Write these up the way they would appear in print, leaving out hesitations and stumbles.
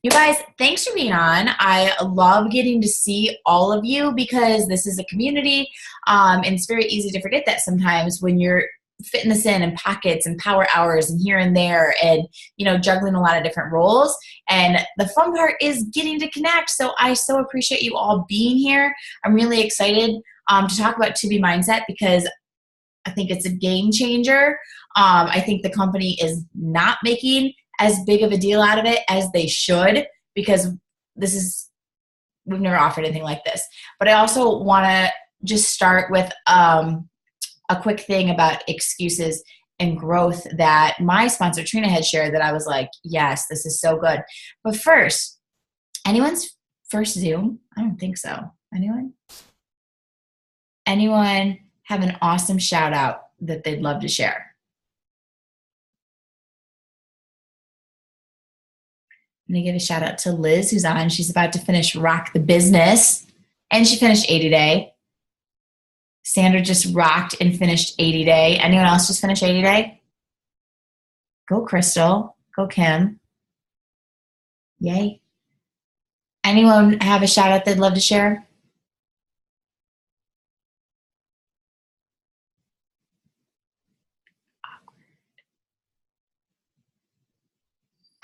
You guys, thanks for being on. I love getting to see all of you because this is a community, and it's very easy to forget that sometimes when you're fitting this in pockets and power hours and here and there and juggling a lot of different roles. And the fun part is getting to connect. So I so appreciate you all being here. I'm really excited to talk about To Be Mindset because I think it's a game changer. I think the company is not making as big of a deal out of it as they should because we've never offered anything like this. But I also want to just start with a quick thing about excuses and growth that my sponsor Trina had shared that I was like, yes, this is so good. But first, anyone's first Zoom? I don't think so. Anyone have an awesome shout out that they'd love to share? I'm going to give a shout out to Liz who's on. She's about to finish Rock the Business and she finished 80 Day. Sandra just rocked and finished 80 Day. Anyone else just finished 80 Day? Go Crystal. Go Kim. Yay. Anyone have a shout out they'd love to share?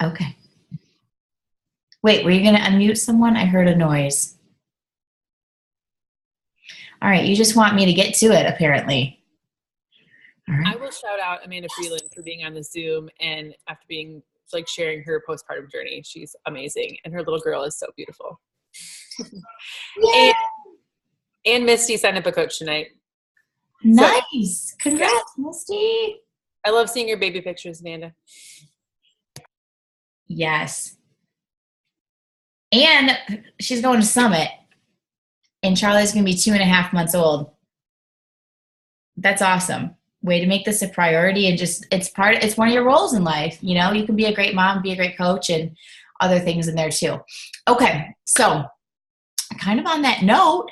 Okay. Wait, were you going to unmute someone? I heard a noise. All right, you just want me to get to it, apparently. All right. I will shout out Amanda Freeland for being on the Zoom and after being sharing her postpartum journey. She's amazing, and her little girl is so beautiful. and Misty signed up a coach tonight. Nice. So, congrats, Misty. I love seeing your baby pictures, Amanda. Yes. And she's going to Summit. And Charlie's going to be 2.5 months old. That's awesome. Way to make this a priority and just, it's one of your roles in life. You can be a great mom, be a great coach, and other things in there too. Okay. So kind of on that note,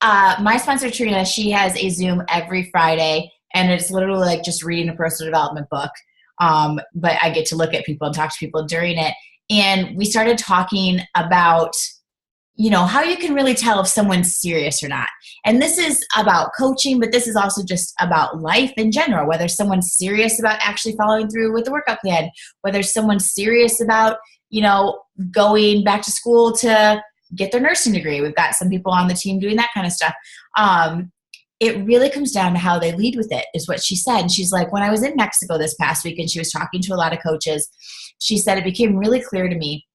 my sponsor Trina, she has a Zoom every Friday and it's literally like just reading a personal development book. But I get to look at people and talk to people during it. And we started talking about how you can really tell if someone's serious or not. And this is about coaching, but this is also just about life in general, whether someone's serious about actually following through with the workout plan, whether someone's serious about, going back to school to get their nursing degree. We've got some people on the team doing that kind of stuff. It really comes down to how they lead with it, is what she said. And she's like, when I was in Mexico this past week and she was talking to a lot of coaches, she said it became really clear to me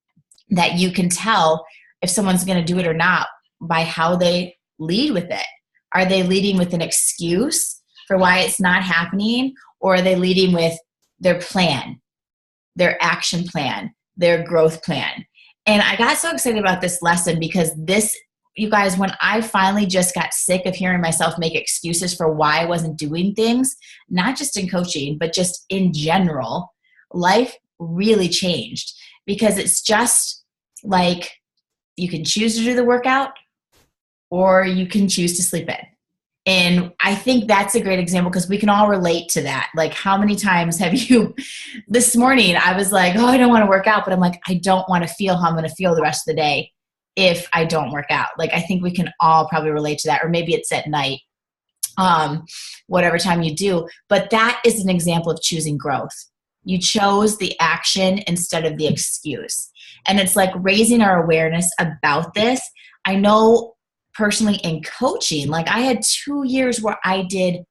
that you can tell if someone's going to do it or not by how they lead with it. Are they leading with an excuse for why it's not happening? Or are they leading with their plan, their action plan, their growth plan? And I got so excited about this lesson because this, you guys, when I finally just got sick of hearing myself make excuses for why I wasn't doing things, not just in coaching, but just in general, life really changed because it's just like, you can choose to do the workout or you can choose to sleep in. And I think that's a great example because we can all relate to that. Like how many times have you, this morning I was like, oh, I don't want to work out, but I'm like, I don't want to feel how I'm going to feel the rest of the day if I don't work out. Like I think we can all probably relate to that, or maybe it's at night, whatever time you do. But that is an example of choosing growth. You chose the action instead of the excuse. And it's like raising our awareness about this. I know personally in coaching, like I had 2 years where I did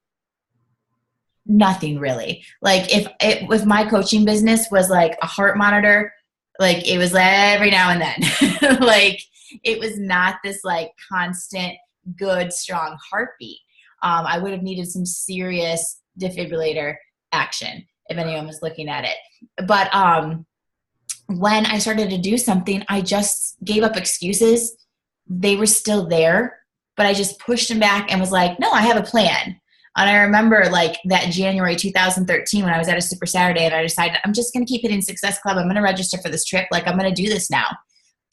nothing really. Like if my coaching business was like a heart monitor, like it was every now and then. Like it was not this like constant, good, strong heartbeat. I would have needed some serious defibrillator action if anyone was looking at it. But when I started to do something, I just gave up excuses. They were still there, but I just pushed them back and was like, no, I have a plan. And I remember like that January 2013 when I was at a Super Saturday and I decided I'm just going to keep hitting Success Club. I'm going to register for this trip. Like I'm going to do this now.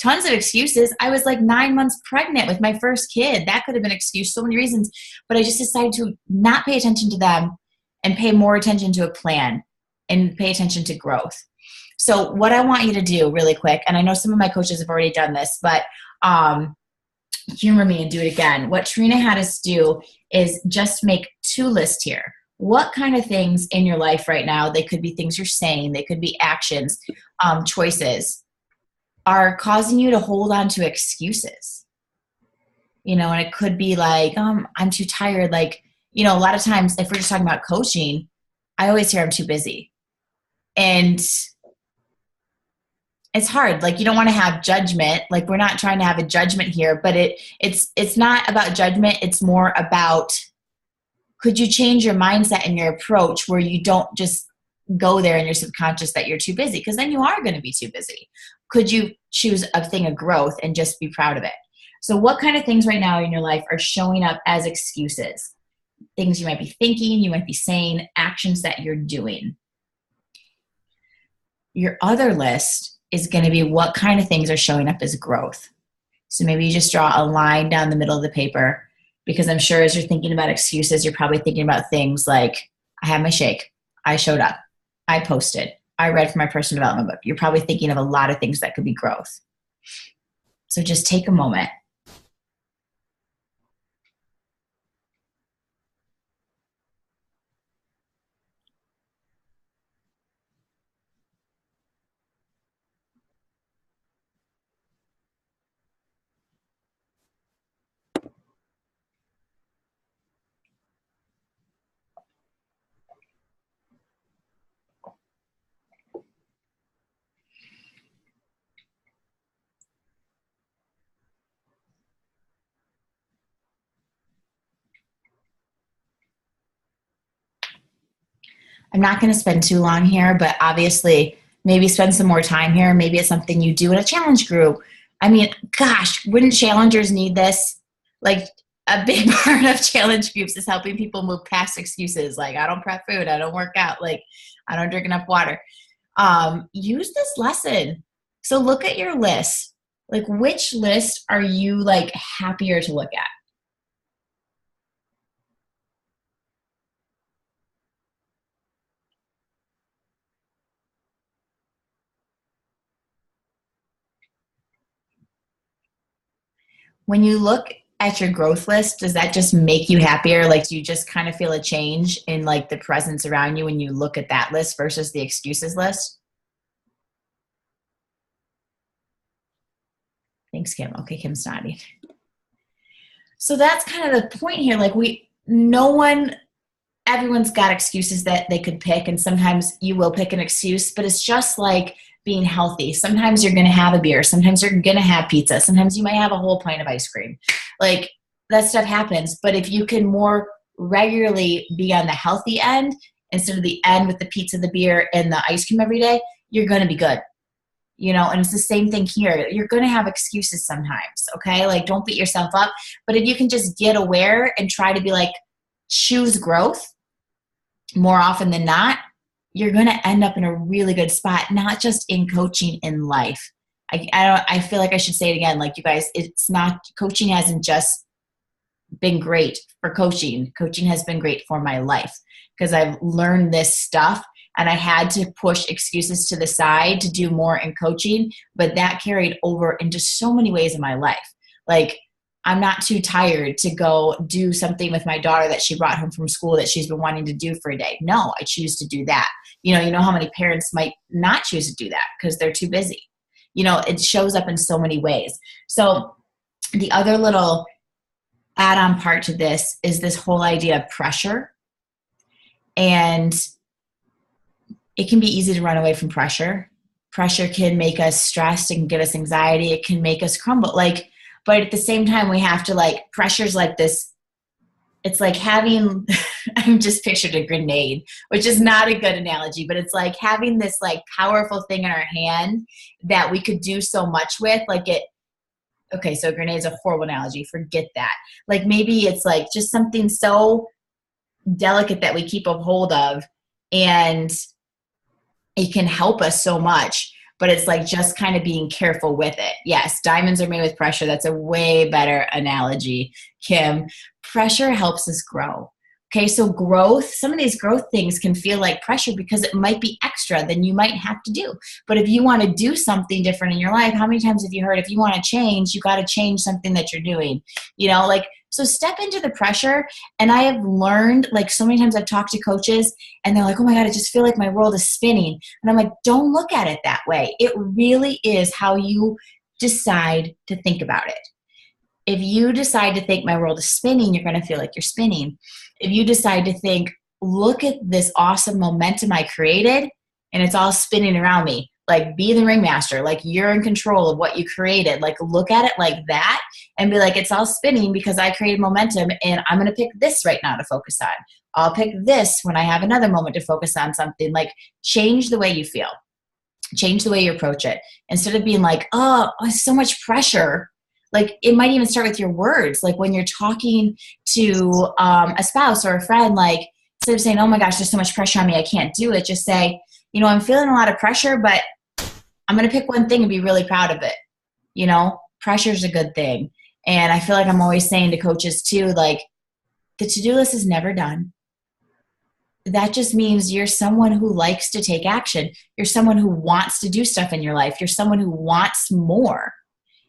Tons of excuses. I was like 9 months pregnant with my first kid. That could have been an excuse, so many reasons. But I just decided to not pay attention to them and pay more attention to a plan and pay attention to growth. So what I want you to do really quick, and I know some of my coaches have already done this, but humor me and do it again. What Trina had us do is just make 2 lists here. What kind of things in your life right now, they could be things you're saying, they could be actions, choices, are causing you to hold on to excuses. And it could be like, I'm too tired. Like, a lot of times if we're just talking about coaching, I always hear I'm too busy. And it's hard. Like, you don't want to have judgment. Like, we're not trying to have a judgment here, but it's not about judgment. It's more about, could you change your mindset and your approach where you don't just go there in your subconscious that you're too busy? Because then you are going to be too busy. Could you choose a thing of growth and just be proud of it? So what kind of things right now in your life are showing up as excuses? Things you might be thinking, you might be saying, actions that you're doing. Your other list is going to be what kind of things are showing up as growth. So maybe you just draw a line down the middle of the paper, because I'm sure as you're thinking about excuses, you're probably thinking about things like, I had my shake, I showed up, I posted, I read from my personal development book. You're probably thinking of a lot of things that could be growth. So just take a moment. I'm not going to spend too long here, but obviously maybe spend some more time here. Maybe it's something you do in a challenge group. I mean, gosh, wouldn't challengers need this? Like, a big part of challenge groups is helping people move past excuses. Like, I don't prep food, I don't work out, like, I don't drink enough water. Use this lesson. So look at your list. Like, which list are you like happier to look at? When you look at your growth list, does that just make you happier? Like, do you just kind of feel a change in like the presence around you when you look at that list versus the excuses list? Thanks, Kim. Okay, Kim's nodding. So that's kind of the point here. Like, everyone's got excuses that they could pick, and sometimes you will pick an excuse, but it's just like being healthy. Sometimes you're going to have a beer. Sometimes you're going to have pizza. Sometimes you might have a whole pint of ice cream. Like, that stuff happens. But if you can more regularly be on the healthy end instead of the end with the pizza, the beer, and the ice cream every day, you're going to be good. And it's the same thing here. You're going to have excuses sometimes, okay? Like, don't beat yourself up. But if you can just get aware and try to be like, choose growth more often than not, you're going to end up in a really good spot, not just in coaching, in life. I feel like I should say it again. Like, you guys, it's not, coaching hasn't just been great for coaching. Coaching has been great for my life, because I've learned this stuff and I had to push excuses to the side to do more in coaching, but that carried over into so many ways in my life. Like, I'm not too tired to go do something with my daughter that she brought home from school that she's been wanting to do for a day. No, I choose to do that. You know how many parents might not choose to do that because they're too busy. It shows up in so many ways. So the other little add-on part to this is this whole idea of pressure. And it can be easy to run away from pressure. Pressure can make us stressed and give us anxiety. It can make us crumble. But at the same time, we have to pressure's like this. It's like having, I'm just pictured a grenade, which is not a good analogy, but it's like having this powerful thing in our hand that we could do so much with. Okay, so a grenade is a horrible analogy. Forget that. Maybe it's just something so delicate that we keep a hold of, and it can help us so much. But it's just kind of being careful with it. Yes, diamonds are made with pressure. That's a way better analogy, Kim. Pressure helps us grow. Okay, so growth, some of these growth things can feel like pressure because it might be extra than you might have to do. But if you want to do something different in your life, how many times have you heard, if you want to change, you got to change something that you're doing? You know, like, so step into the pressure. And I have learned, like, so many times I've talked to coaches and they're like, oh my God, I just feel like my world is spinning. And I'm like, don't look at it that way. It really is how you decide to think about it. If you decide to think my world is spinning, you're going to feel like you're spinning. If you decide to think, look at this awesome momentum I created and it's all spinning around me, like, be the ringmaster, like, you're in control of what you created. Like, look at it like that and be like, it's all spinning because I created momentum and I'm going to pick this right now to focus on. I'll pick this when I have another moment to focus on something. Like, change the way you feel. Change the way you approach it. Instead of being like, oh, so much pressure. Like, it might even start with your words. Like, when you're talking to a spouse or a friend, like, instead of saying, oh my gosh, there's so much pressure on me, I can't do it, just say, you know, I'm feeling a lot of pressure, but I'm going to pick one thing and be really proud of it. You know, pressure is a good thing. And I feel like I'm always saying to coaches too, like, the to-do list is never done. That just means you're someone who likes to take action. You're someone who wants to do stuff in your life. You're someone who wants more.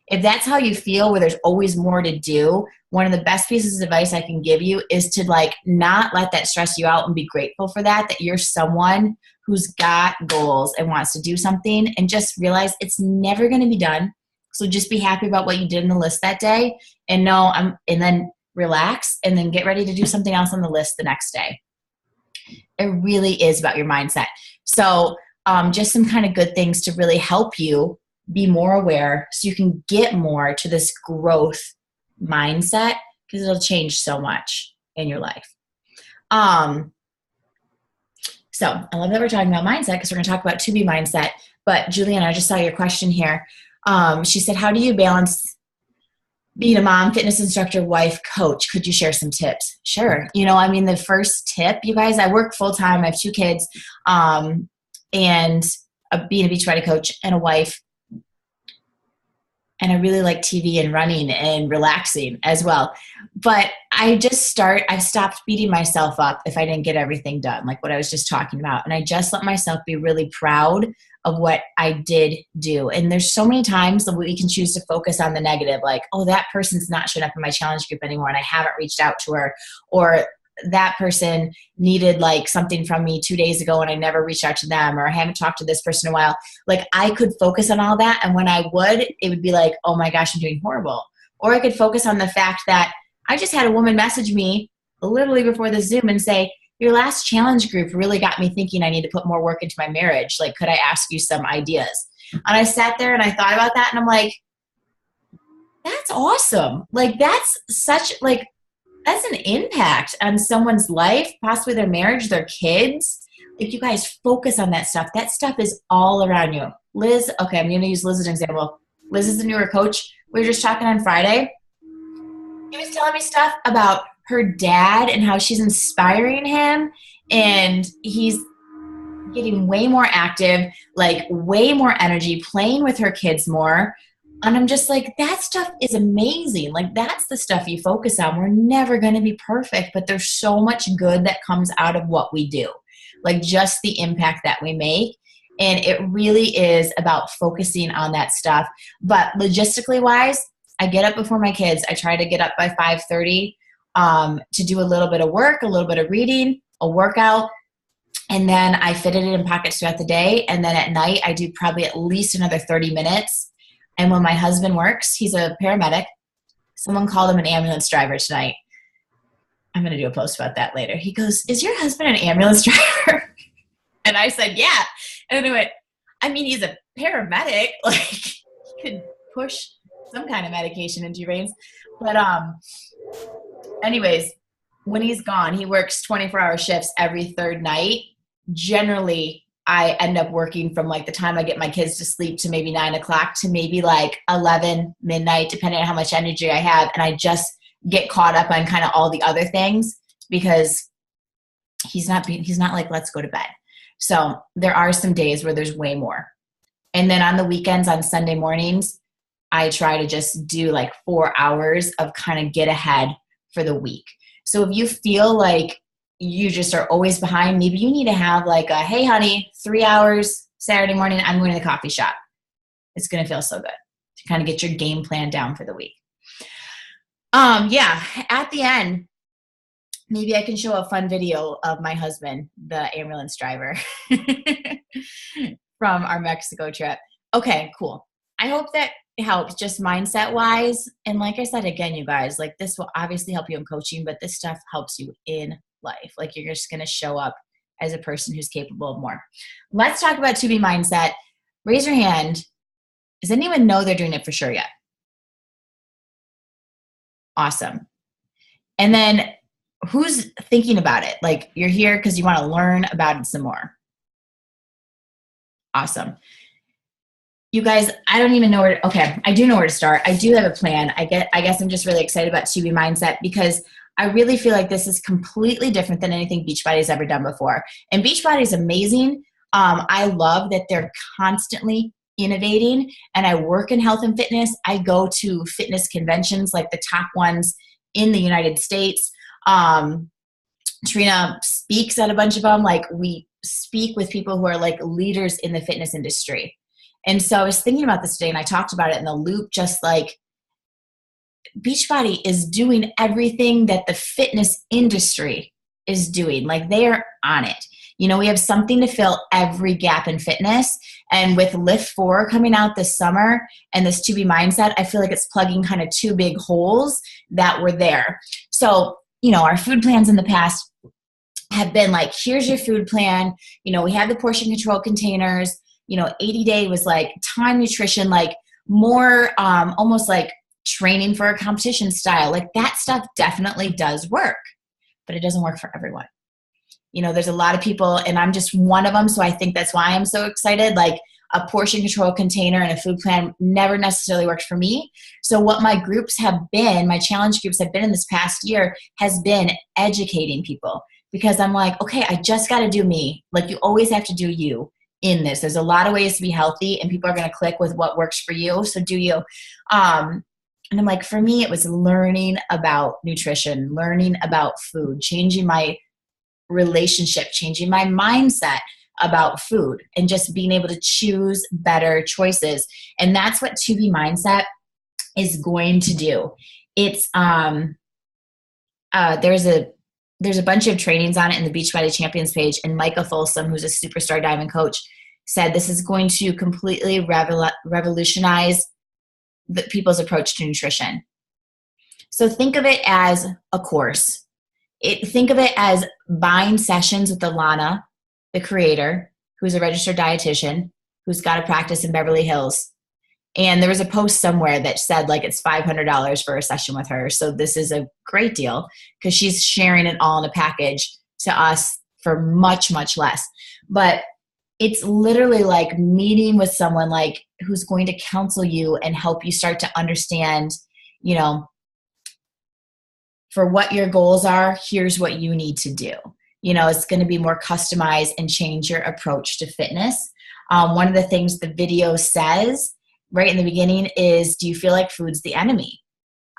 If that's how you feel, where there's always more to do, one of the best pieces of advice I can give you is to, like, not let that stress you out and be grateful for that you're someone who's got goals and wants to do something, and just realize it's never going to be done. So just be happy about what you did in the list that day and and then relax and then get ready to do something else on the list the next day. It really is about your mindset. So just some kind of good things to really help you be more aware so you can get more to this growth mindset, because it'll change so much in your life. So I love that we're talking about mindset, because we're going to talk about to be mindset. But Juliana, I just saw your question here. She said, how do you balance being a mom, fitness instructor, wife, coach? Could you share some tips? Sure. You know, I mean, the first tip, you guys, I work full time. I have 2 kids, and being a Beachbody coach and a wife. And I really like TV and running and relaxing as well. But I've stopped beating myself up if I didn't get everything done, like what I was just talking about. And I just let myself be really proud of what I did do. And there's so many times that we can choose to focus on the negative, like, oh, that person's not showing up in my challenge group anymore and I haven't reached out to her, or that person needed like something from me 2 days ago and I never reached out to them, or I haven't talked to this person in a while. Like, I could focus on all that, and when I would, it would be like, oh my gosh, I'm doing horrible. Or I could focus on the fact that I just had a woman message me literally before the Zoom and say, your last challenge group really got me thinking I need to put more work into my marriage. Like, could I ask you some ideas? And I sat there and I thought about that, and I'm like, that's awesome. Like, that's an impact on someone's life, possibly their marriage, their kids. If you guys focus on that stuff is all around you. Liz, okay, I'm going to use Liz as an example. Liz is the newer coach. We were just talking on Friday. She was telling me stuff about her dad and how she's inspiring him, and he's getting way more active, like way more energy, playing with her kids more. And I'm just like, that stuff is amazing. Like, that's the stuff you focus on. We're never going to be perfect, but there's so much good that comes out of what we do. Like, just the impact that we make. And it really is about focusing on that stuff. But logistically wise, I get up before my kids. I try to get up by 5:30 to do a little bit of work, a little bit of reading, a workout. And then I fit it in pockets throughout the day. And then at night, I do probably at least another 30 minutes. And when my husband works, he's a paramedic. Someone called him an ambulance driver tonight. I'm going to do a post about that later. He goes, is your husband an ambulance driver? And I said, yeah. And he went, I mean, he's a paramedic. Like, he could push some kind of medication into your veins. But anyways, when he's gone, he works 24-hour shifts every third night. Generally, I end up working from like the time I get my kids to sleep to maybe 9 o'clock to maybe like 11, midnight, depending on how much energy I have. And I just get caught up on kind of all the other things because he's not like, let's go to bed. So there are some days where there's way more. And then on the weekends, on Sunday mornings, I try to just do like 4 hours of kind of get ahead for the week. So if you feel like you just are always behind. Maybe you need to have like a, hey honey, 3 hours Saturday morning, I'm going to the coffee shop. It's going to feel so good to kind of get your game plan down for the week. Yeah, at the end, maybe I can show a fun video of my husband, the ambulance driver from our Mexico trip. Okay, cool. I hope that helps just mindset wise. And like I said, again, you guys, like this will obviously help you in coaching, but this stuff helps you in life. Like you're just going to show up as a person who's capable of more. Let's talk about 2B mindset. Raise your hand. Does anyone know they're doing it for sure yet? Awesome. And then who's thinking about it? Like you're here because you want to learn about it some more. Awesome. You guys, I don't even know where, okay, I do know where to start. I do have a plan. I guess I'm just really excited about 2B mindset because I really feel like this is completely different than anything Beachbody's ever done before. And Beachbody is amazing. I love that they're constantly innovating, and I work in health and fitness. I go to fitness conventions, like the top ones in the United States. Trina speaks at a bunch of them. Like we speak with people who are like leaders in the fitness industry. And so I was thinking about this today, and I talked about it in the loop, just like Beachbody is doing everything that the fitness industry is doing. Like they are on it. You know, we have something to fill every gap in fitness. And with Lift 4 coming out this summer and this 2B mindset, I feel like it's plugging kind of 2 big holes that were there. So, you know, our food plans in the past have been like, here's your food plan. You know, we have the portion control containers. You know, 80-day was like time nutrition, like more almost like training for a competition style. Like that stuff definitely does work, but it doesn't work for everyone. You know, there's a lot of people, and I'm just one of them. So I think that's why I'm so excited. Like a portion control container and a food plan never necessarily worked for me. So what my groups have been, my challenge groups have been in this past year, has been educating people, because I'm like, okay, I just got to do me. Like you always have to do you in this. There's a lot of ways to be healthy, and people are going to click with what works for you. So do you. And I'm like, for me, it was learning about nutrition, learning about food, changing my relationship, changing my mindset about food, and just being able to choose better choices. And that's what 2B mindset is going to do. It's there's a bunch of trainings on it in the Beachbody Champions page, and Micah Folsom, who's a superstar diamond coach, said this is going to completely revolutionize the people's approach to nutrition. So think of it as a course. Think of it as buying sessions with Alana, the creator, who's a registered dietitian, who's got a practice in Beverly Hills. And there was a post somewhere that said like it's $500 for a session with her. So this is a great deal because she's sharing it all in a package to us for much, much less. But it's literally like meeting with someone like who's going to counsel you and help you start to understand, you know, for what your goals are, here's what you need to do. You know, it's going to be more customized and change your approach to fitness. One of the things the video says right in the beginning is, do you feel like food's the enemy?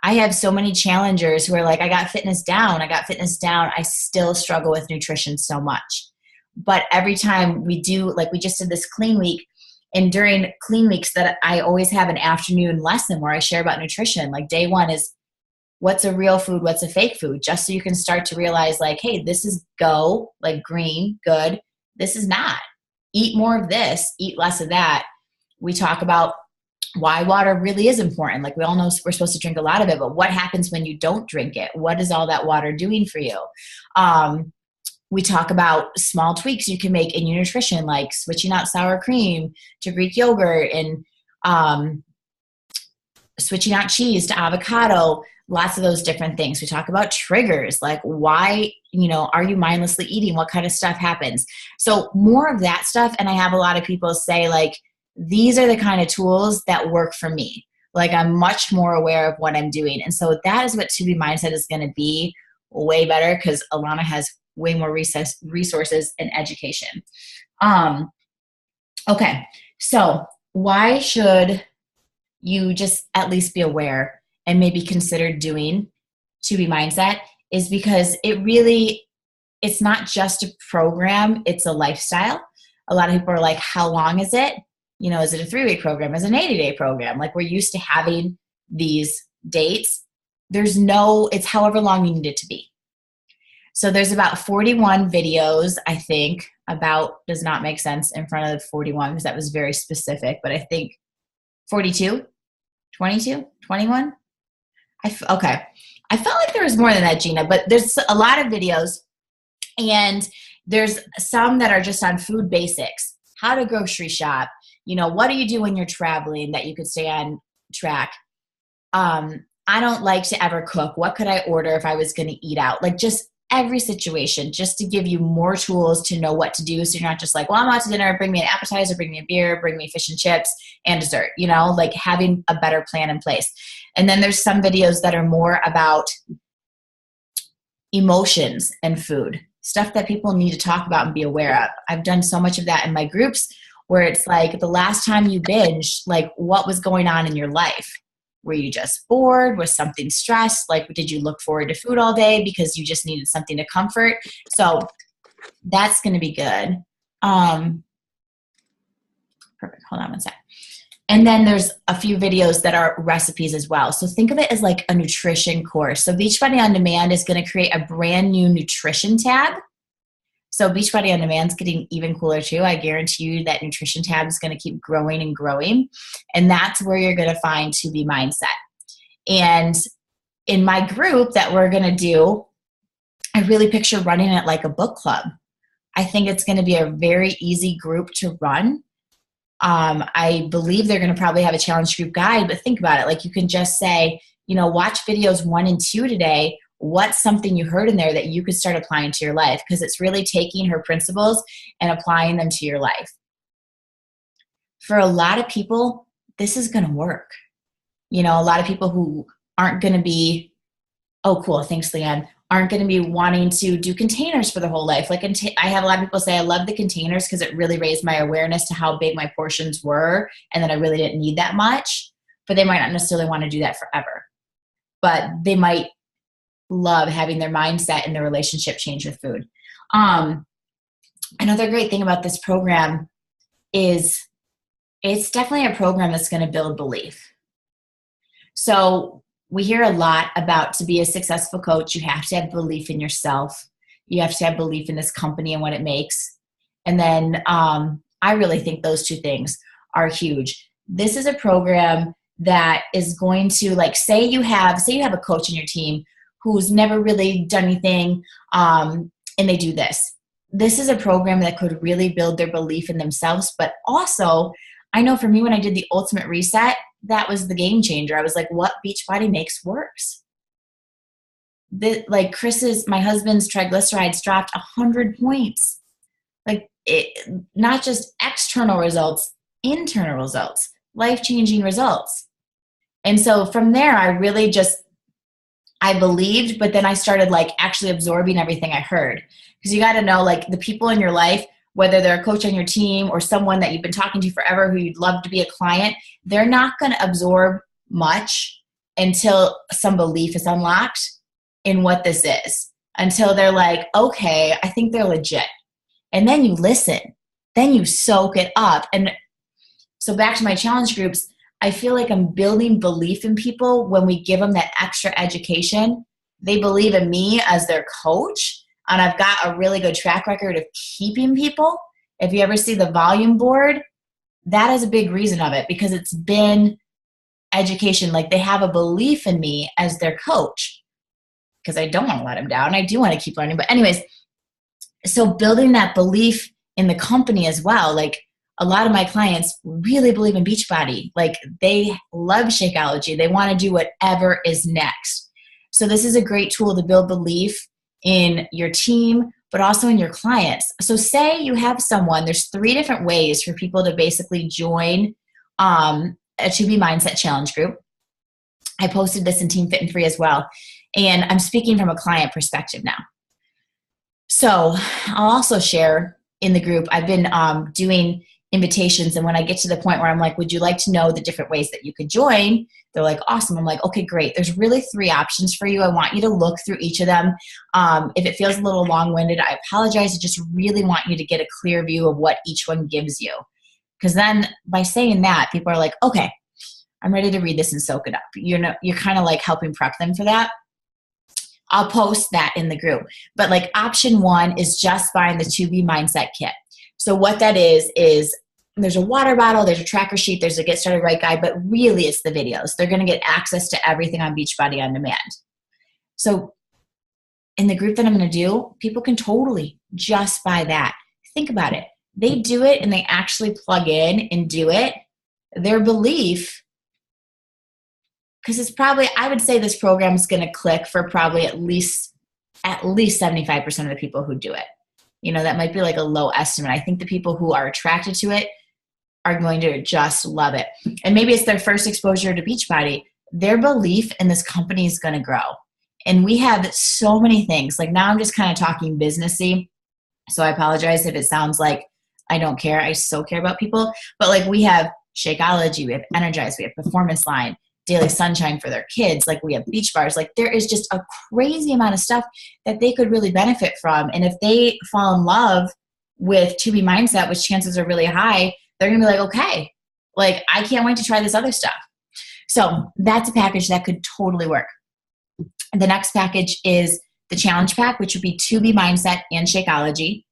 I have so many challengers who are like, I got fitness down. I still struggle with nutrition so much. But every time we do, like we just did this clean week, and during clean weeks that I always have an afternoon lesson where I share about nutrition. Like day one is, what's a real food, what's a fake food, just so you can start to realize like, hey, this is go, like green, good. This is not. Eat more of this, eat less of that. We talk about why water really is important. Like we all know we're supposed to drink a lot of it, but what happens when you don't drink it? What is all that water doing for you? We talk about small tweaks you can make in your nutrition, like switching out sour cream to Greek yogurt, and switching out cheese to avocado, lots of those different things. We talk about triggers, like why, you know, are you mindlessly eating? What kind of stuff happens? So more of that stuff. And I have a lot of people say like, these are the kind of tools that work for me. Like I'm much more aware of what I'm doing. And so that is what 2B mindset is going to be way better, because Alana has way more resources and education. Okay. So why should you just at least be aware and maybe consider doing 2B mindset is because it really it's not just a program, it's a lifestyle. A lot of people are like, how long is it? You know, is it a 3-week program? Is it an 80-day program? Like, we're used to having these dates. It's however long you need it to be. So there's about 41 videos, I think. About does not make sense in front of 41 because that was very specific, but I think 42, 22, 21. Okay. I felt like there was more than that, Gina, but there's a lot of videos, and there's some that are just on food basics, how to grocery shop, you know, what do you do when you're traveling that you could stay on track? I don't like to ever cook. What could I order if I was going to eat out? Like, just every situation, just to give you more tools to know what to do. So you're not just like, well, I'm out to dinner, bring me an appetizer, bring me a beer, bring me fish and chips and dessert, you know, like having a better plan in place. And then there's some videos that are more about emotions and food, stuff that people need to talk about and be aware of. I've done so much of that in my groups where it's like, the last time you binged, like, what was going on in your life? Were you just bored? Was something stressed? Like, did you look forward to food all day because you just needed something to comfort? So that's going to be good. Perfect. Hold on one sec. And then there's a few videos that are recipes as well. So think of it as like a nutrition course. So Beachbody On Demand is going to create a brand new nutrition tab. So Beachbody On Demand is getting even cooler too. I guarantee you that nutrition tab is going to keep growing and growing. And that's where you're going to find To Be Mindset. And in my group that we're going to do, I really picture running it like a book club. I think it's going to be a very easy group to run. I believe they're going to probably have a challenge group guide, but think about it. Like, you can just say, you know, watch videos 1 and 2 today. What's something you heard in there that you could start applying to your life? Because it's really taking her principles and applying them to your life. For a lot of people, this is going to work. You know, a lot of people who aren't going to be, oh, cool, thanks, Leanne, aren't going to be wanting to do containers for their whole life. Like, I have a lot of people say, I love the containers because it really raised my awareness to how big my portions were, and that I really didn't need that much. But they might not necessarily want to do that forever. But they might love having their mindset and their relationship change with food. Another great thing about this program is it's definitely a program that's going to build belief. So we hear a lot about, to be a successful coach, you have to have belief in yourself. You have to have belief in this company and what it makes. And then I really think those two things are huge. This is a program that is going to, like, say you have a coach in your team who's never really done anything, and they do this. This is a program that could really build their belief in themselves. But also, I know for me, when I did the Ultimate Reset, that was the game changer. I was like, what Beachbody makes works. Like, my husband's triglycerides dropped 100 points. Like, not just external results, internal results, life-changing results. And so from there, I believed, but then I started like actually absorbing everything I heard. Because you got to know, like, the people in your life, whether they're a coach on your team or someone that you've been talking to forever who you'd love to be a client, they're not going to absorb much until some belief is unlocked in what this is. Until they're like, okay, I think they're legit. And then you listen. Then you soak it up. And so back to my challenge groups, I feel like I'm building belief in people when we give them that extra education. They believe in me as their coach, and I've got a really good track record of keeping people. If you ever see the volume board, that is a big reason of it, because it's been education. Like, they have a belief in me as their coach, because I don't want to let them down. I do want to keep learning. But anyways, so building that belief in the company as well. Like, a lot of my clients really believe in Beachbody. Like, they love Shakeology. They want to do whatever is next. So this is a great tool to build belief in your team, but also in your clients. So say you have someone, there's 3 different ways for people to basically join a To Be Mindset challenge group. I posted this in Team Fit and Free as well. And I'm speaking from a client perspective now. So I'll also share in the group, I've been doing invitations. And when I get to the point where I'm like, would you like to know the different ways that you could join? They're like, awesome. I'm like, okay, great. There's really 3 options for you. I want you to look through each of them. If it feels a little long-winded, I apologize. I just really want you to get a clear view of what each one gives you. Because then by saying that, people are like, okay, I'm ready to read this and soak it up. You're kind of like helping prep them for that. I'll post that in the group. But like option 1 is just buying the 2B Mindset Kit. So what that is there's a water bottle, there's a tracker sheet, there's a Get Started Right guide, but really it's the videos. They're going to get access to everything on Beachbody On Demand. So in the group that I'm going to do, people can totally just buy that. Think about it. They do it and they actually plug in and do it. Their belief, because it's probably, I would say this program is going to click for probably at least 75% of the people who do it. That might be like a low estimate. I think the people who are attracted to it are going to just love it. And maybe it's their first exposure to Beachbody. Their belief in this company is going to grow. And we have so many things. Like now I'm just kind of talking businessy. So I apologize if it sounds like I don't care. I so care about people. But like we have Shakeology, we have Energize, we have Performance Line, Daily Sunshine for their kids. Like we have beach bars. Like there is just a crazy amount of stuff that they could really benefit from. And if they fall in love with 2B Mindset, which chances are really high, they're going to be like, okay, like I can't wait to try this other stuff. So that's a package that could totally work. The next package is the challenge pack, which would be 2B Mindset and Shakeology.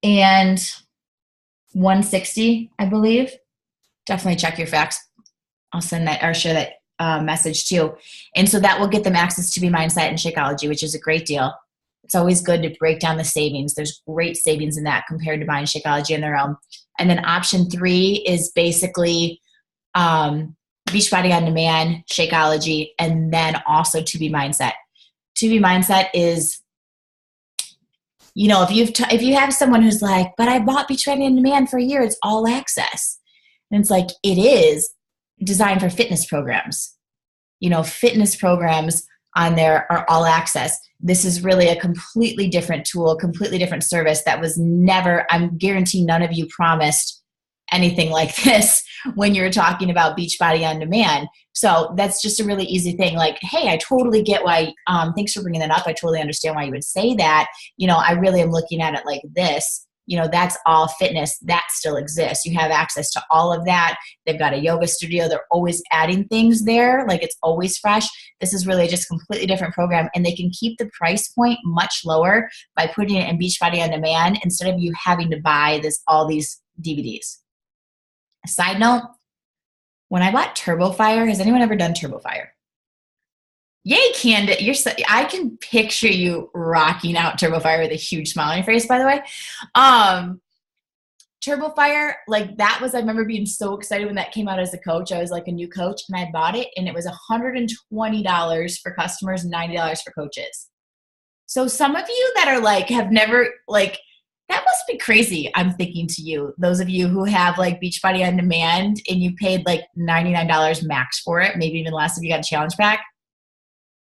And $160, I believe. Definitely check your facts. I'll send that or share that message too. And so that will get them access to 2B Mindset and Shakeology, which is a great deal. It's always good to break down the savings. There's great savings in that compared to buying Shakeology on their own. And then option 3 is basically Beachbody On Demand, Shakeology, and then also 2B Mindset. 2B Mindset is, if you have someone who's like, but I bought Beachbody On Demand for a year, it's all access. And it's like, it is designed for fitness programs. Fitness programs on there are all access. This is really a completely different tool, completely different service that was never, I'm guaranteeing none of you promised anything like this when you're talking about Beachbody On Demand. So that's just a really easy thing. Like, hey, I totally get why, thanks for bringing that up. I totally understand why you would say that. I really am looking at it like this. That's all fitness. That still exists. You have access to all of that. They've got a yoga studio. They're always adding things there. Like it's always fresh. This is really just a completely different program. And they can keep the price point much lower by putting it in Beachbody On Demand instead of you having to buy all these DVDs. A side note, when I bought TurboFire, has anyone ever done TurboFire? Yay, Candace. I can picture you rocking out TurboFire with a huge smile on your face, by the way. TurboFire, like that was, I remember being so excited when that came out as a coach. I was like a new coach and I bought it and it was $120 for customers, $90 for coaches. So some of you that are like, have never like, that must be crazy. I'm thinking to you, those of you who have like Beachbody On Demand and you paid like $99 max for it, maybe even less if you got a challenge pack.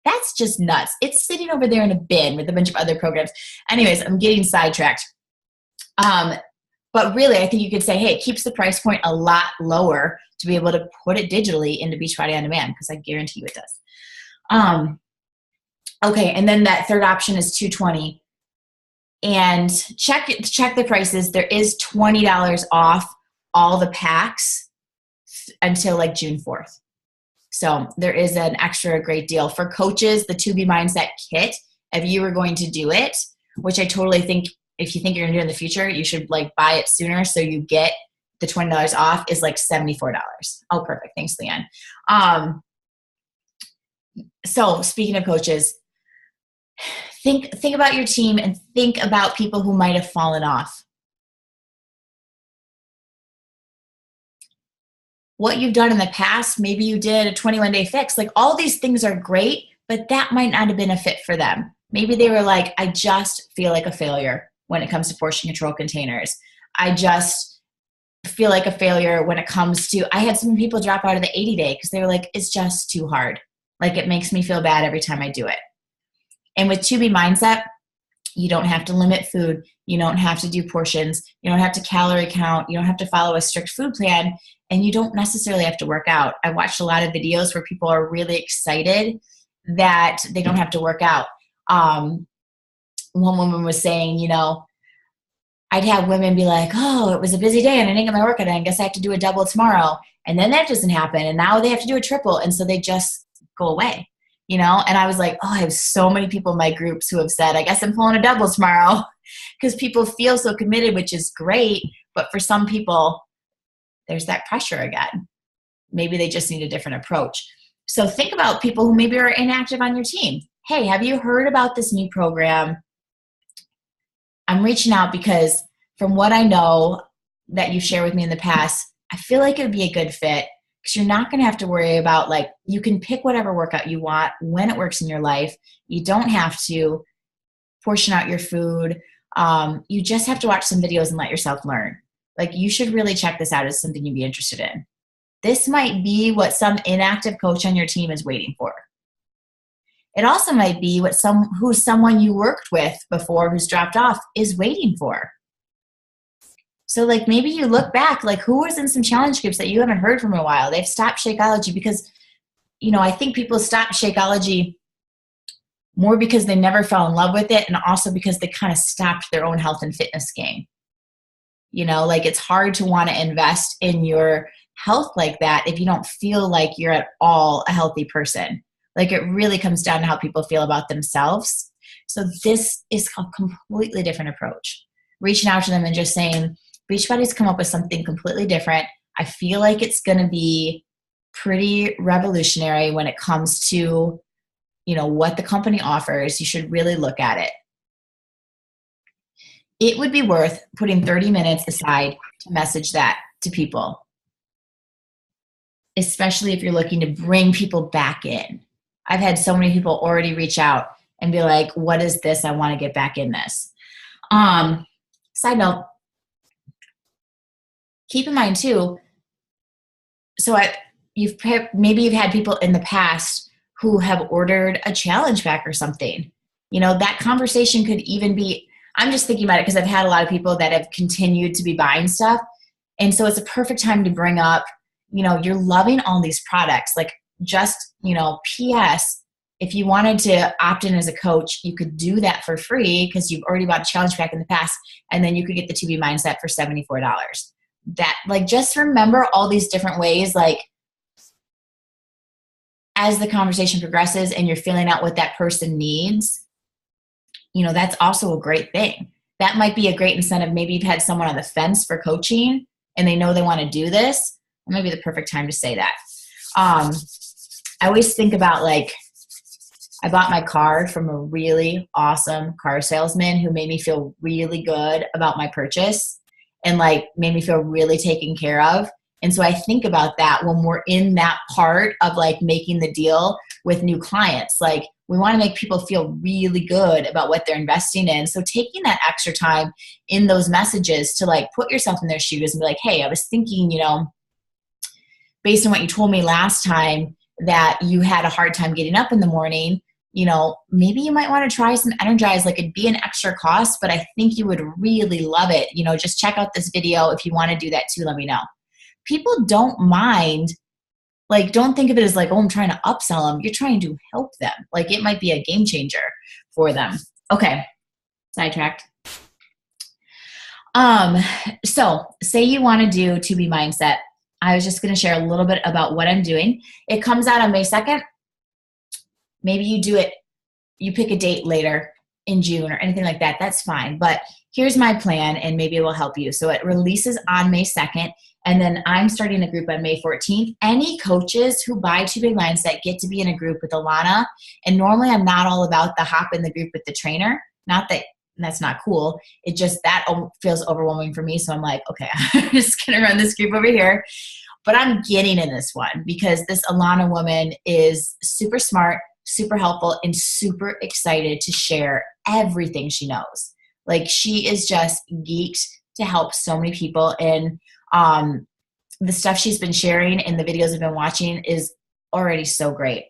That's just nuts. It's sitting over there in a bin with a bunch of other programs. Anyways, I'm getting sidetracked. But really, I think you could say, hey, it keeps the price point a lot lower to be able to put it digitally into Beachbody On Demand, because I guarantee you it does. Okay, and then that third option is $220. And check the prices. There is $20 off all the packs until like June 4th. So there is an extra great deal. For coaches, the 2B Mindset Kit, if you were going to do it, which I totally think, if you think you're going to do it in the future, you should like buy it sooner so you get the $20 off, is like $74. Oh, perfect. Thanks, Leanne. So speaking of coaches, think about your team and think about people who might have fallen off. What you've done in the past, maybe you did a 21-day fix. Like all these things are great, but that might not have been a fit for them. Maybe they were like, I just feel like a failure when it comes to portion control containers. I just feel like a failure when it comes to, I had some people drop out of the 80-day because they were like, it's just too hard. Like it makes me feel bad every time I do it. And with 2B Mindset, You don't have to limit food. You don't have to do portions. You don't have to calorie count. You don't have to follow a strict food plan. And you don't necessarily have to work out. I watched a lot of videos where people are really excited that they don't have to work out. One woman was saying, you know, I'd have women be like, oh, it was a busy day and I didn't get my workout in. I guess I have to do a double tomorrow. And then that doesn't happen. And now they have to do a triple. And so they just go away, you know? And I was like, oh, I have so many people in my groups who have said, I guess I'm pulling a double tomorrow, because people feel so committed, which is great. But for some people, there's that pressure again. Maybe they just need a different approach. So think about people who maybe are inactive on your team. Hey, have you heard about this new program? I'm reaching out because from what I know that you've shared with me in the past, I feel like it would be a good fit, because you're not going to have to worry about, like, you can pick whatever workout you want when it works in your life. You don't have to portion out your food. You just have to watch some videos and let yourself learn. Like, you should really check this out as something you'd be interested in. This might be what some inactive coach on your team is waiting for. It also might be what someone you worked with before who's dropped off is waiting for. So, like, maybe you look back, like, who was in some challenge groups that you haven't heard from in a while? They've stopped Shakeology because, you know, I think people stop Shakeology more because they never fell in love with it, and also because they kind of stopped their own health and fitness game. You know, like, it's hard to want to invest in your health like that if you don't feel like you're at all a healthy person. Like, it really comes down to how people feel about themselves. So this is a completely different approach. Reaching out to them and just saying, Beachbody's come up with something completely different. I feel like it's going to be pretty revolutionary when it comes to, you know, what the company offers. You should really look at it. It would be worth putting 30 minutes aside to message that to people, especially if you're looking to bring people back in. I've had so many people already reach out and be like, what is this? I want to get back in this. Side note, keep in mind too, so maybe you've had people in the past who have ordered a challenge pack or something. You know, that conversation could even be, I'm just thinking about it because I've had a lot of people that have continued to be buying stuff. And so it's a perfect time to bring up, you know, you're loving all these products. Like, just, you know, PS, if you wanted to opt in as a coach, you could do that for free because you've already bought a challenge pack in the past, and then you could get the 2B Mindset for $74. That, like, just remember all these different ways, like, as the conversation progresses and you're filling out what that person needs, you know, that's also a great thing. That might be a great incentive. Maybe you've had someone on the fence for coaching and they know they want to do this. It might be the perfect time to say that. I always think about, like, I bought my car from a really awesome car salesman who made me feel really good about my purchase and, like, made me feel really taken care of. And so I think about that when we're in that part of, like, making the deal with new clients. Like, we want to make people feel really good about what they're investing in. So taking that extra time in those messages to, like, put yourself in their shoes and be like, hey, I was thinking, you know, based on what you told me last time, that you had a hard time getting up in the morning, you know, maybe you might want to try some Energize. Like, it'd be an extra cost, but I think you would really love it. You know, just check out this video. If you want to do that too, let me know. People don't mind. Like, don't think of it as like, oh, I'm trying to upsell them. You're trying to help them. Like, it might be a game changer for them. Okay. Sidetracked. So say you want to do 2B Mindset. I was just going to share a little bit about what I'm doing. It comes out on May 2nd. Maybe you do it, you pick a date later in June or anything like that. That's fine. But here's my plan, and maybe it will help you. So it releases on May 2nd, and then I'm starting a group on May 14th. Any coaches who buy 2B Mindset get to be in a group with Alana. And normally I'm not all about the hop in the group with the trainer. Not that that's not cool. It just, that feels overwhelming for me. So I'm like, okay, I'm just going to run this group over here. But I'm getting in this one because this Alana woman is super smart, super helpful, and super excited to share everything she knows. Like, she is just geeked to help so many people. And the stuff she's been sharing and the videos I've been watching is already so great.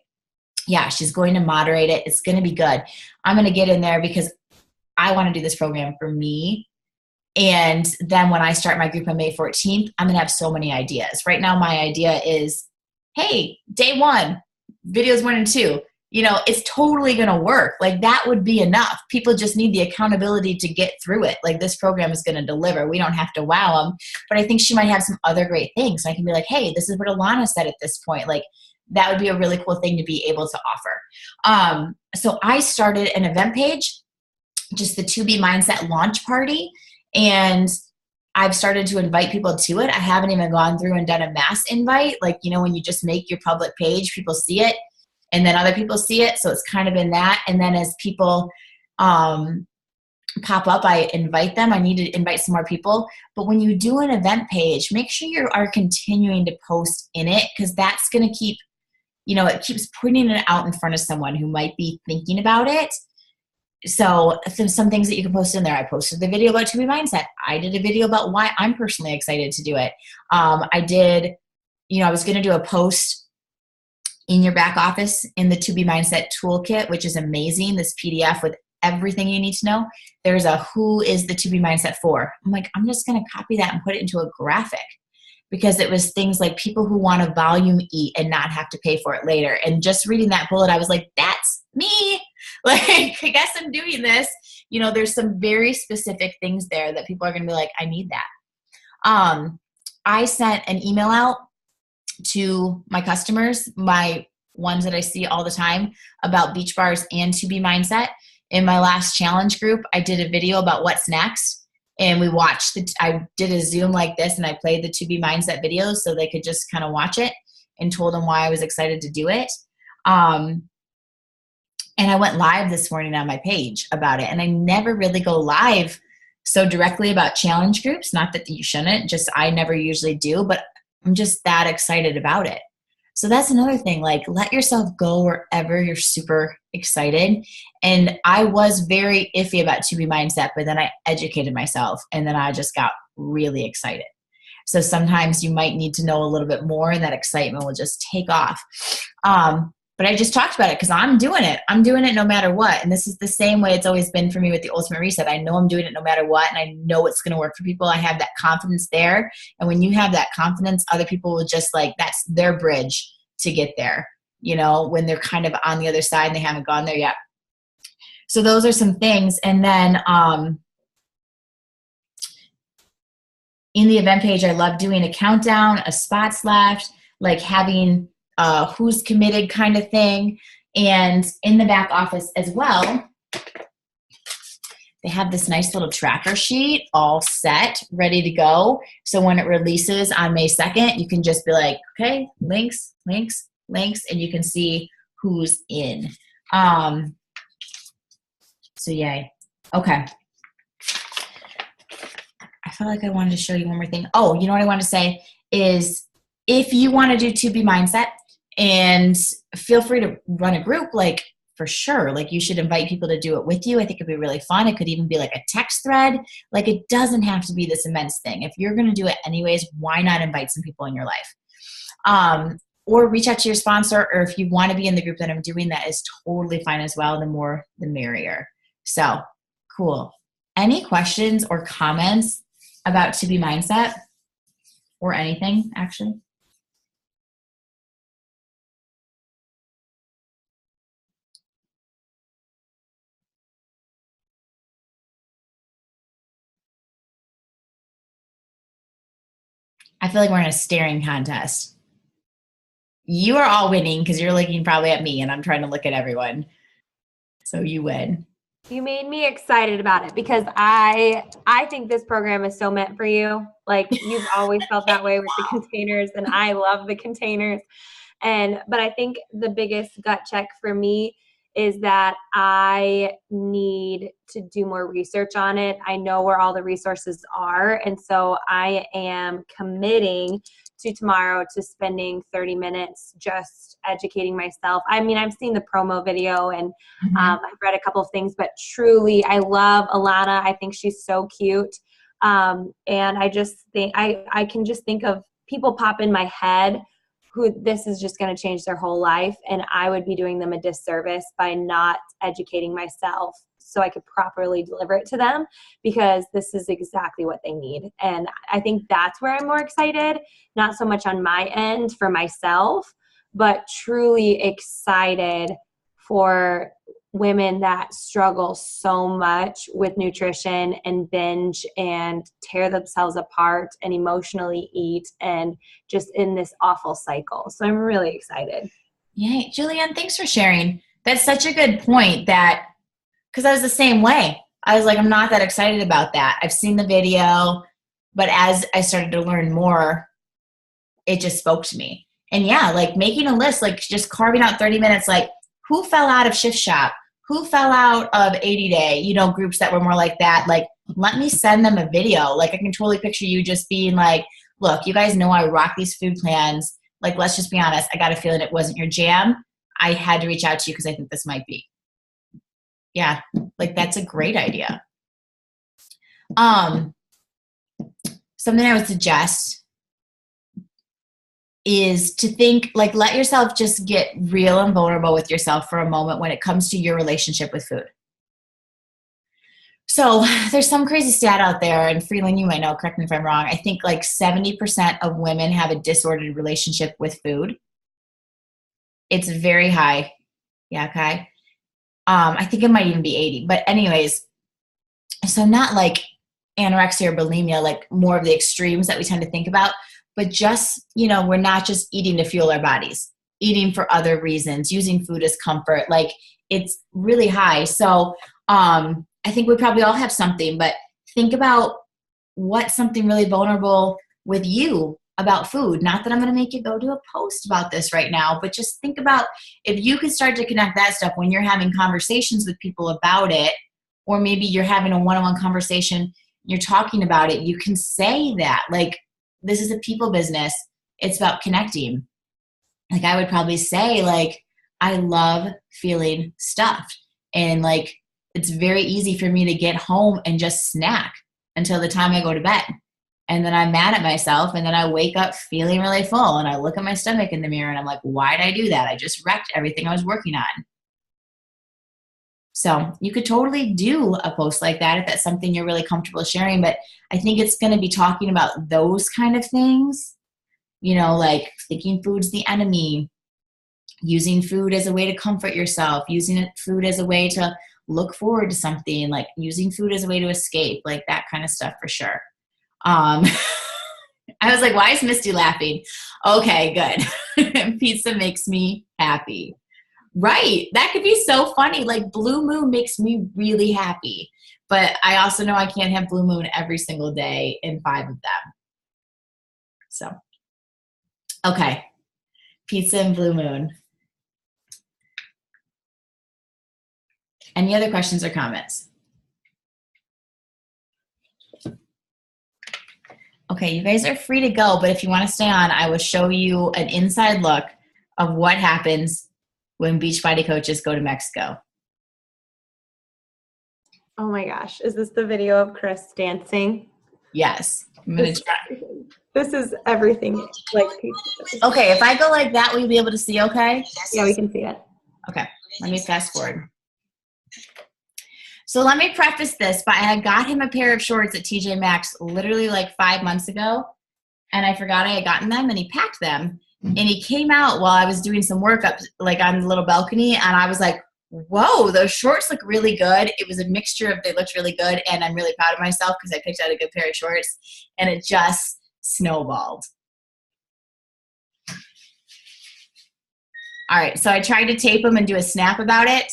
Yeah, she's going to moderate it. It's going to be good. I'm going to get in there because I want to do this program for me. And then when I start my group on May 14th, I'm going to have so many ideas. Right now, my idea is, hey, day 1, videos 1 and 2, it's totally going to work. Like, that would be enough. People just need the accountability to get through it. Like, this program is going to deliver. We don't have to wow them. But I think she might have some other great things. So I can be like, hey, this is what Alana said at this point. Like, that would be a really cool thing to be able to offer. So I started an event page, just the To Be Mindset launch party. And I've started to invite people to it. I haven't even gone through and done a mass invite. Like, when you just make your public page, people see it and then other people see it. So it's kind of in that. And then as people pop up, I invite them. I need to invite some more people. But when you do an event page, make sure you are continuing to post in it, because that's going to keep, it keeps putting it out in front of someone who might be thinking about it. So some things that you can post in there. I posted the video about To Be Mindset. I did a video about why I'm personally excited to do it. I did, I was going to do a post in your back office in the To Be Mindset toolkit, which is amazing. This PDF with everything you need to know. There's a who is the To Be Mindset for. I'm like, I'm just going to copy that and put it into a graphic, because it was things like people who want to volume eat and not have to pay for it later. And just reading that bullet, I was like, that's me. Like, I guess I'm doing this. There's some very specific things there that people are going to be like, I need that. I sent an email out to my customers, my ones that I see all the time, about Beach Bars and To Be Mindset. In my last challenge group, I did a video about what's next. And we watched I did a Zoom like this, and I played the To Be Mindset videos so they could just kind of watch it, and told them why I was excited to do it. And I went live this morning on my page about it. And I never really go live so directly about challenge groups. Not that you shouldn't, just I never usually do, but I'm just that excited about it. So that's another thing, like, let yourself go wherever you're super excited. And I was very iffy about To Be Mindset, but then I educated myself, and then I just got really excited. So sometimes you might need to know a little bit more, and that excitement will just take off. But I just talked about it because I'm doing it. I'm doing it no matter what. And this is the same way it's always been for me with the Ultimate Reset. I know I'm doing it no matter what, and I know it's going to work for people. I have that confidence there. And when you have that confidence, other people will just, like, that's their bridge to get there, when they're kind of on the other side and they haven't gone there yet. So those are some things. And then in the event page, I love doing a countdown, a spots left, like having who's committed kind of thing. And in the back office as well, they have this nice little tracker sheet all set, ready to go. So when it releases on May 2nd, you can just be like, okay, links, links, links, and you can see who's in. So yay. Okay. I felt like I wanted to show you one more thing. Oh, you know what I want to say is, if you want to do To Be Mindset, and feel free to run a group, like, for sure. Like, you should invite people to do it with you. I think it'd be really fun. It could even be like a text thread. Like, it doesn't have to be this immense thing. If you're going to do it anyways, why not invite some people in your life? Or reach out to your sponsor, or if you want to be in the group that I'm doing, that is totally fine as well. The more, the merrier. So, cool. Any questions or comments about To Be Mindset, or anything, actually? I feel like we're in a staring contest. You are all winning because you're looking probably at me, and I'm trying to look at everyone. So you win. You made me excited about it, because I think this program is so meant for you. Like, you've always felt that way with the containers, and I love the containers. But I think the biggest gut check for me is that I need to do more research on it. I know where all the resources are. And so I am committing to tomorrow to spending 30 minutes just educating myself. I mean, I've seen the promo video, and I've read a couple of things, but truly, I love Alana. I think she's so cute. And I just think, I can just think of people pop in my head who this is just going to change their whole life. And I would be doing them a disservice by not educating myself. so I could properly deliver it to them, because this is exactly what they need. And I think that's where I'm more excited, not so much on my end for myself, but truly excited for women that struggle so much with nutrition and binge and tear themselves apart and emotionally eat and just in this awful cycle. So I'm really excited. Yay. Julianne, thanks for sharing. That's such a good point, that because I was the same way. I was like, I'm not that excited about that. I've seen the video, but as I started to learn more, it just spoke to me. And yeah, like making a list, like just carving out 30 minutes, like who fell out of Shift Shop? Who fell out of 80 Day, you know, groups that were more like that. Like, let me send them a video. Like, I can totally picture you just being like, look, you guys know I rock these food plans. Like, let's just be honest. I got a feeling it wasn't your jam. I had to reach out to you because I think this might be. Yeah, like that's a great idea. Something I would suggest is to think, like, let yourself just get real and vulnerable with yourself for a moment when it comes to your relationship with food. So there's some crazy stat out there, and Freeland, you might know, correct me if I'm wrong. I think like 70% of women have a disordered relationship with food. It's very high. Yeah, okay. I think it might even be 80. But anyways, so not like anorexia or bulimia, like more of the extremes that we tend to think about, but just, you know, we're not just eating to fuel our bodies, eating for other reasons, using food as comfort. Like it's really high. So I think we probably all have something, but think about what's something really vulnerable with you about food. Not that I'm going to make you go do a post about this right now, but just think about if you could start to connect that stuff when you're having conversations with people about it, or maybe you're having a one-on-one conversation, you're talking about it, you can say that, like, this is a people business. It's about connecting. Like I would probably say, like, I love feeling stuffed. And like, it's very easy for me to get home and just snack until the time I go to bed. And then I'm mad at myself. And then I wake up feeling really full. And I look at my stomach in the mirror and I'm like, why did I do that? I just wrecked everything I was working on. So you could totally do a post like that if that's something you're really comfortable sharing. But I think it's going to be talking about those kind of things, you know, like thinking food's the enemy, using food as a way to comfort yourself, using food as a way to look forward to something, like using food as a way to escape, like that kind of stuff for sure. I was like, why is Misty laughing? Okay, good. Pizza makes me happy. Right. That could be so funny. Like Blue Moon makes me really happy. But I also know I can't have Blue Moon every single day in 5 of them. So, okay. Pizza and Blue Moon. Any other questions or comments? Okay, you guys are free to go, but if you want to stay on, I will show you an inside look of what happens when Beachbody coaches go to Mexico. Oh my gosh. Is this the video of Chris dancing? Yes. I'm going to try. This is everything. Like, okay, if I go like that, will you be able to see okay? Yeah, we can see it. Okay, let me fast forward. So let me preface this by I got him a pair of shorts at TJ Maxx literally like 5 months ago, and I forgot I had gotten them, and he packed them. And he came out while I was doing some work up like on the little balcony, and I was like, whoa, those shorts look really good. It was a mixture of they looked really good, and I'm really proud of myself because I picked out a good pair of shorts, and it just snowballed. All right, so I tried to tape them and do a snap about it.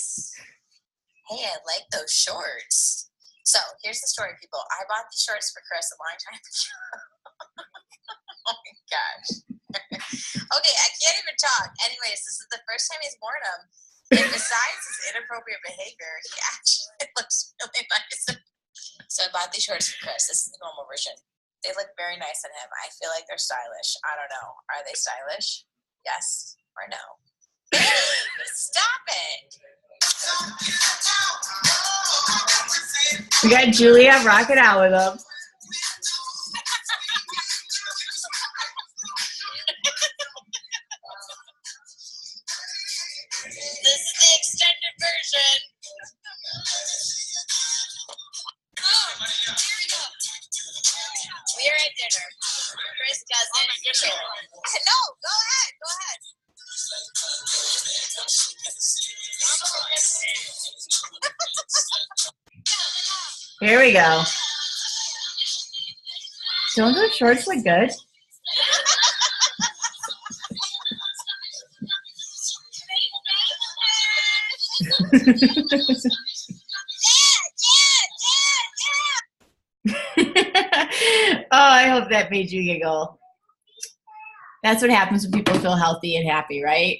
Hey, I like those shorts. So here's the story, people. I bought these shorts for Chris a long time ago. Oh my gosh. Okay, I can't even talk. Anyways, this is the first time he's worn them. And besides his inappropriate behavior, he actually looks really nice. So I bought these shorts for Chris. This is the normal version. They look very nice on him. I feel like they're stylish. I don't know. Are they stylish? Yes or no? Stop it. We got Julia rocking out with them. This is the extended version. Here we go. Don't those shorts look good? Oh, I hope that made you giggle. That's what happens when people feel healthy and happy, right?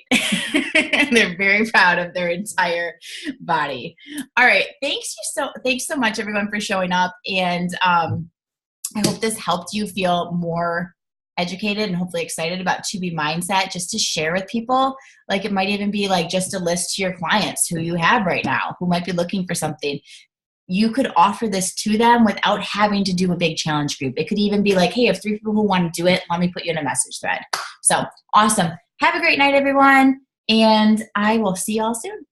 They're very proud of their entire body. All right. Thanks so much, everyone, for showing up. And I hope this helped you feel more educated and hopefully excited about 2B Mindset, just to share with people. Like, it might even be like just a list to your clients who you have right now, who might be looking for something. You could offer this to them without having to do a big challenge group. It could even be like, hey, if 3 people who want to do it, let me put you in a message thread. So awesome. Have a great night, everyone. And I will see y'all soon.